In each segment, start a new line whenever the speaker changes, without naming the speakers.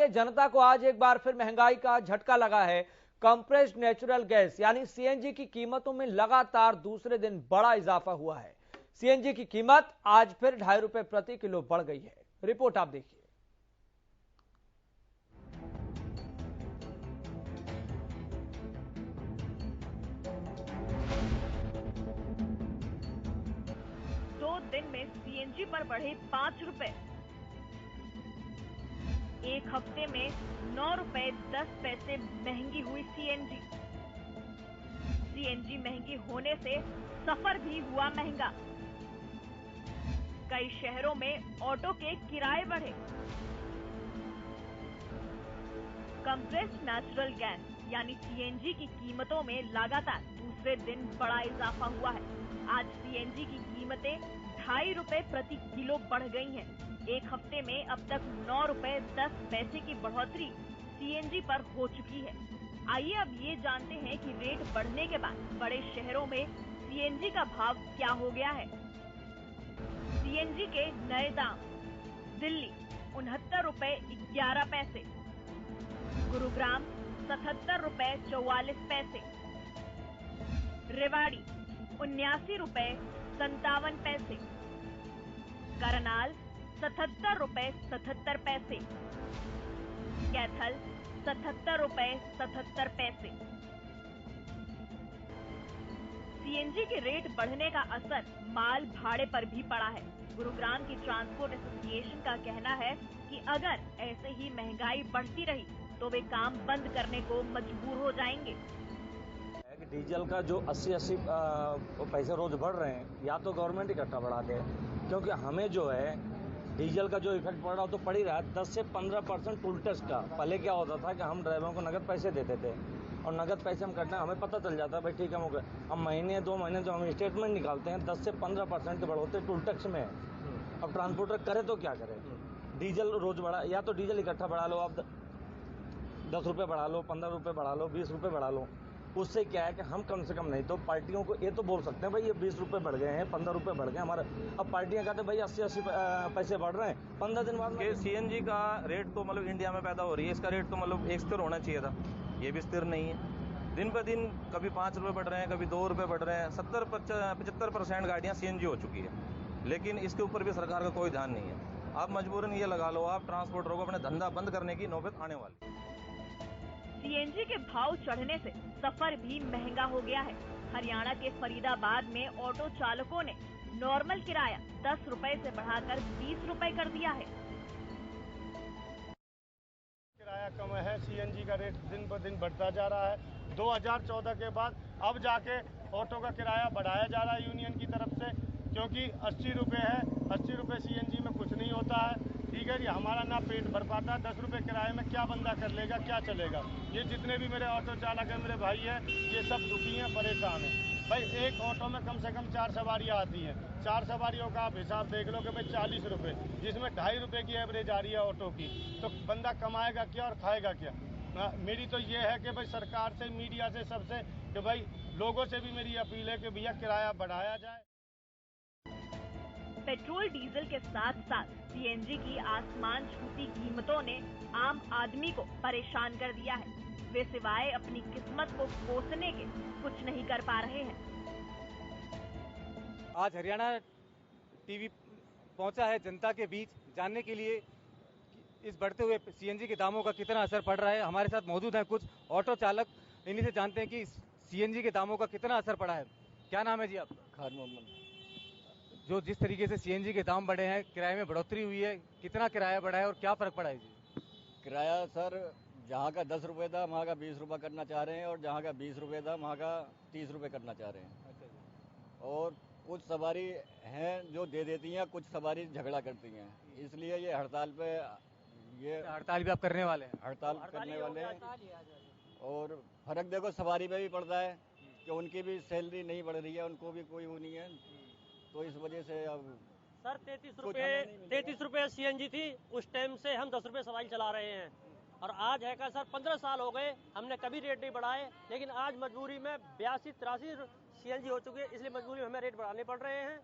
सामान्य जनता को आज एक बार फिर महंगाई का झटका लगा है। कंप्रेस्ड नेचुरल गैस यानी सीएनजी की कीमतों में लगातार दूसरे दिन बड़ा इजाफा हुआ है। सीएनजी की कीमत आज फिर 2.5 रुपए प्रति किलो बढ़ गई है। रिपोर्ट आप देखिए।
दिन में सीएनजी पर बढ़े 5 रुपए, एक हफ्ते में 9 रुपए 10 पैसे महंगी हुई सीएनजी। सीएनजी महंगी होने से सफर भी हुआ महंगा। कई शहरों में ऑटो के किराए बढ़े। कंप्रेस्ड नेचुरल गैस यानी सीएनजी की कीमतों में लगातार दूसरे दिन बड़ा इजाफा हुआ है। आज सीएनजी की कीमतें 2.5 रुपए प्रति किलो बढ़ गई हैं। एक हफ्ते में अब तक 9 रुपए 10 पैसे की बढ़ोतरी सीएनजी पर हो चुकी है। आइए अब ये जानते हैं कि रेट बढ़ने के बाद बड़े शहरों में सीएनजी का भाव क्या हो गया है। सीएनजी के नए दाम: दिल्ली 69 रुपए 11 पैसे, गुरुग्राम 77 रुपए 44 पैसे, रेवाड़ी 79 रुपए 57 पैसे, करनाल 77 रुपए 77 पैसे, कैथल 77 रुपए 77 पैसे। सीएनजी के रेट बढ़ने का असर माल भाड़े पर भी पड़ा है। गुरुग्राम की ट्रांसपोर्ट एसोसिएशन का कहना है कि अगर ऐसे ही महंगाई बढ़ती रही तो वे काम बंद करने को मजबूर हो जाएंगे।
डीजल का जो 80 पैसे रोज बढ़ रहे हैं, या तो गवर्नमेंट इकट्ठा बढ़ा दे, क्योंकि हमें जो है डीजल का जो इफेक्ट पड़ रहा तो पड़ ही रहा है। 10 से 15% टोल टैक्स का। पहले क्या होता था कि हम ड्राइवरों को नगद पैसे देते थे और नगद पैसे हम कटना हमें पता चल जाता है, भाई ठीक है। हम महीने 2 महीने जो हम स्टेटमेंट निकालते हैं 10 से 15% के बढ़ोतरी टोल टैक्स में है। अब ट्रांसपोर्टर करे तो क्या करे? डीजल रोज बढ़ा, या तो डीजल इकट्ठा बढ़ा लो, आप 10 रुपये बढ़ा लो, 15 रुपये बढ़ा लो, 20 रुपये बढ़ा लो। उससे क्या है कि हम कम से कम नहीं तो पार्टियों को ये तो बोल सकते हैं भाई ये 20 रुपये बढ़ गए हैं, 15 रुपये बढ़ गए हमारे। अब पार्टियां कहते हैं भाई 80 पैसे बढ़ रहे हैं, 15 दिन बाद
सीएनजी का रेट तो मतलब इंडिया में पैदा हो रही है, इसका रेट तो मतलब एक स्थिर होना चाहिए था, ये भी स्थिर नहीं है। दिन ब दिन कभी 5 रुपये बढ़ रहे हैं, कभी 2 रुपये बढ़ रहे हैं। 75% गाड़ियाँ सीएनजी हो चुकी है, लेकिन इसके ऊपर भी सरकार का कोई ध्यान नहीं है। आप मजबूरन ये लगा लो, आप ट्रांसपोर्टरों को अपने धंधा बंद करने की नौबत आने वाली।
सीएनजी के भाव चढ़ने से सफर भी महंगा हो गया है। हरियाणा के फरीदाबाद में ऑटो चालकों ने नॉर्मल किराया 10 रुपए से बढ़ाकर 20 रुपए कर दिया है।
किराया कम है, सीएनजी का रेट दिन ब दिन बढ़ता जा रहा है। 2014 के बाद अब जाके ऑटो का किराया बढ़ाया जा रहा है यूनियन की तरफ से, क्योंकि 80 रुपये है। 80 रुपये सीएनजी में कुछ नहीं होता है, ठीक है जी। हमारा ना पेट भर पाता है। 10 रुपये किराए में क्या बंदा कर लेगा, क्या चलेगा? ये जितने भी मेरे ऑटो चालक हैं, मेरे भाई हैं, ये सब दुखी हैं, परेशान हैं। भाई एक ऑटो में कम से कम 4 सवारियाँ आती हैं। 4 सवारियों का आप हिसाब देख लो कि भाई 40 रुपये, जिसमें 2.5 रुपये की एवरेज आ रही है ऑटो की, तो बंदा कमाएगा क्या और खाएगा क्या? मेरी तो ये है कि भाई सरकार से, मीडिया से, सबसे कि भाई लोगों से भी मेरी अपील है कि भैया किराया बढ़ाया जाए।
पेट्रोल डीजल के साथ साथ सीएनजी की आसमान छूती कीमतों ने आम आदमी को परेशान कर दिया है। वे सिवाय अपनी किस्मत को कोसने के कुछ नहीं कर पा रहे हैं।
आज हरियाणा टीवी पहुंचा है जनता के बीच जानने के लिए इस बढ़ते हुए सीएनजी के दामों का कितना असर पड़ रहा है। हमारे साथ मौजूद हैं कुछ ऑटो चालक, इन्हीं से जानते हैं कि सीएनजी के दामों का कितना असर पड़ा है। क्या नाम है जी आपका?
खान मोहम्मद।
जो जिस तरीके से सीएनजी के दाम बढ़े हैं, किराए में बढ़ोतरी हुई है, कितना किराया बढ़ा है और क्या फर्क पड़ा है जी?
किराया सर जहाँ का 10 रुपये था वहाँ का 20 रुपये करना चाह रहे हैं, और जहाँ का 20 रुपये था वहाँ का 30 रुपये करना चाह रहे हैं।
अच्छा जी।
और कुछ सवारी हैं जो दे देती हैं, कुछ सवारी झगड़ा करती हैं, इसलिए ये हड़ताल पे
हड़ताल भी आप करने वाले हैं?
हड़ताल करने वाले हैं। और फर्क देखो सवारी पे भी पड़ता है कि उनकी भी सैलरी नहीं बढ़ रही है, उनको भी कोई वो नहीं है, तो इस वजह से अब
सर 33 रुपये सीएनजी थी, उस टाइम से हम 10 रुपये सवारी चला रहे हैं। और आज है का सर 15 साल हो गए, हमने कभी रेट नहीं बढ़ाए, लेकिन आज मजबूरी में 82-83 सीएनजी हो चुकी है, इसलिए मजबूरी में हमें रेट बढ़ाने पड़ रहे हैं।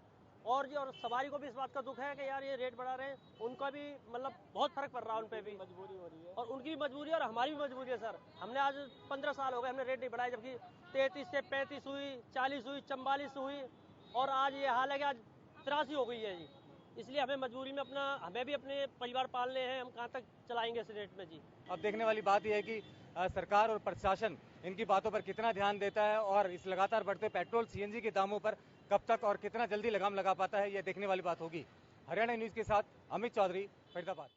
और जी, और सवारी को भी इस बात का दुख है कि यार ये रेट बढ़ा रहे हैं, उनका भी मतलब बहुत फर्क पड़ रहा है, उन पे भी मजबूरी हो रही है, और उनकी भी मजबूरी है और हमारी भी मजबूरी है सर। हमने आज 15 साल हो गए, हमने रेट नहीं बढ़ाया, जबकि 33 से 35 हुई, 40 हुई, 44 हुई, और आज ये हाल है कि आज 83 हो गई है जी। इसलिए हमें मजबूरी में हमें भी अपने परिवार पालने हैं, हम कहाँ तक चलाएंगे इस रेट में जी।
अब देखने वाली बात यह है कि सरकार और प्रशासन इनकी बातों पर कितना ध्यान देता है और इस लगातार बढ़ते पेट्रोल सीएनजी के दामों पर कब तक और कितना जल्दी लगाम लगा पाता है, यह देखने वाली बात होगी। हरियाणा न्यूज के साथ अमित चौधरी, फरीदाबाद।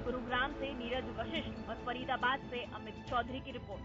गुरुग्राम से नीरज वशिष्ठ और फरीदाबाद से अमित चौधरी की रिपोर्ट।